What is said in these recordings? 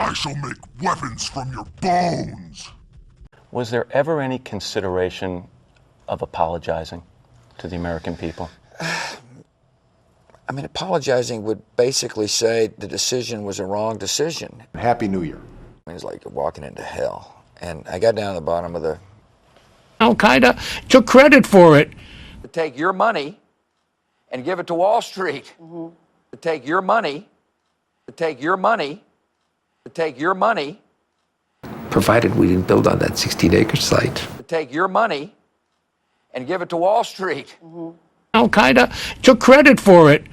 I shall make weapons from your bones. Was there ever any consideration of apologizing to the American people? I mean, apologizing would basically say the decision was a wrong decision. Happy New Year. It was like walking into hell. And I got down to the bottom of the... Al-Qaeda took credit for it. To take your money and give it to Wall Street. To take your money, to take your money, to take your money. Provided we didn't build on that 16-acre site. To take your money and give it to Wall Street. Al-Qaeda took credit for it.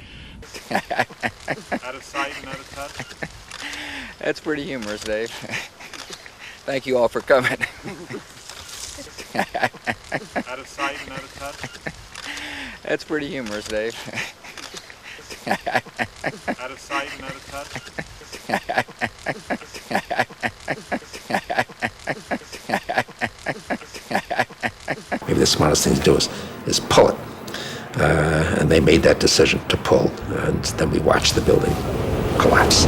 Out of sight and out of touch. That's pretty humorous, Dave. Thank you all for coming. Out of sight and out of touch. That's pretty humorous, Dave. Out of sight and out of touch. Maybe the smartest thing to do is pull it. And they made that decision to pull, and then we watched the building collapse.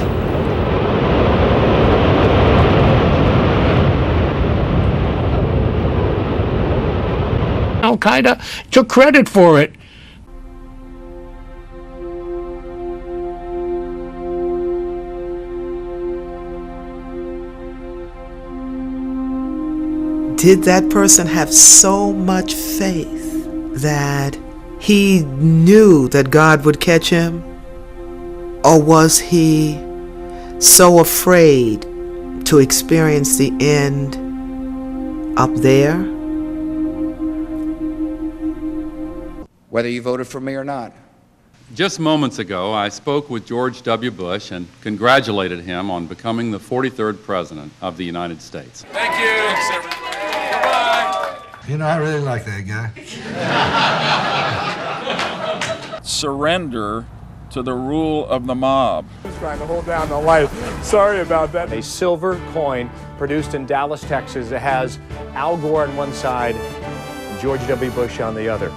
Al-Qaeda took credit for it. Did that person have so much faith that he knew that God would catch him? Or was he so afraid to experience the end up there? Whether you voted for me or not. Just moments ago, I spoke with George W. Bush and congratulated him on becoming the 43rd President of the United States. Thank you. Thanks, everybody. Goodbye. You know, I really like that guy. Surrender to the rule of the mob. Just trying to hold down the light. Sorry about that. A silver coin produced in Dallas, Texas that has Al Gore on one side and George W. Bush on the other.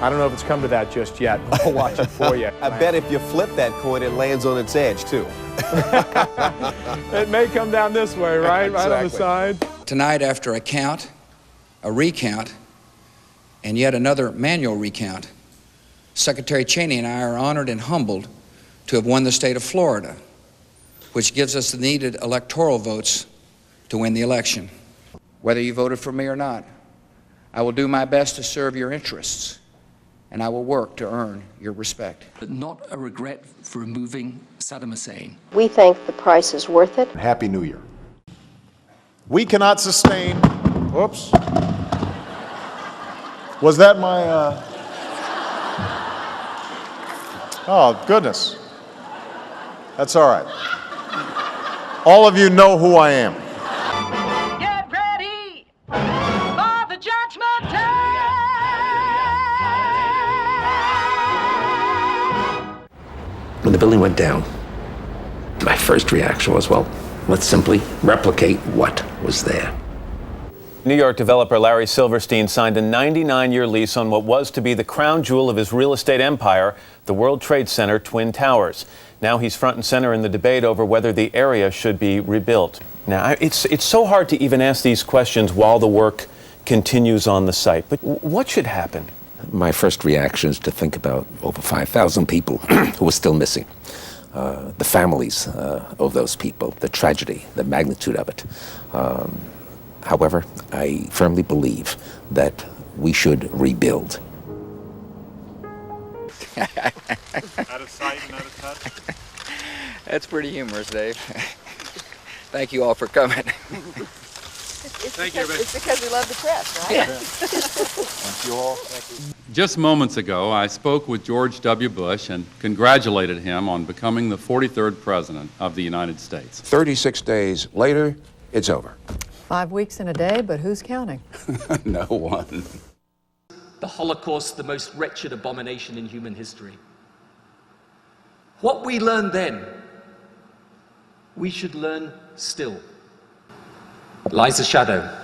I don't know if it's come to that just yet, but we'll watch it for you. I bet if you flip that coin, it lands on its edge, too. It may come down this way, right? Exactly. Right on the side. Tonight, after a count, a recount, and yet another manual recount, Secretary Cheney and I are honored and humbled to have won the state of Florida, which gives us the needed electoral votes to win the election. Whether you voted for me or not, I will do my best to serve your interests, and I will work to earn your respect. But not a regret for removing Saddam Hussein. We think the price is worth it. Happy New Year. We cannot sustain, whoops. Was that my, oh, goodness. That's all right. All of you know who I am. Get ready for the judgment day. When the building went down, my first reaction was, well, let's simply replicate what was there. New York developer Larry Silverstein signed a 99-year lease on what was to be the crown jewel of his real estate empire, the World Trade Center Twin Towers. Now he's front and center in the debate over whether the area should be rebuilt. Now, it's so hard to even ask these questions while the work continues on the site. But what should happen? My first reaction is to think about over 5,000 people who were still missing. The families of those people, the tragedy, the magnitude of it. However, I firmly believe that we should rebuild. Out of sight and out of touch. That's pretty humorous, Dave. Thank you all for coming. Thank you, it's because we love the press, right? Yeah. Thank you all. Thank you. Just moments ago, I spoke with George W. Bush and congratulated him on becoming the 43rd President of the United States. 36 days later, it's over. 5 weeks in a day, but who's counting? No one. The Holocaust, the most wretched abomination in human history. What we learned then, we should learn still. Lies a shadow.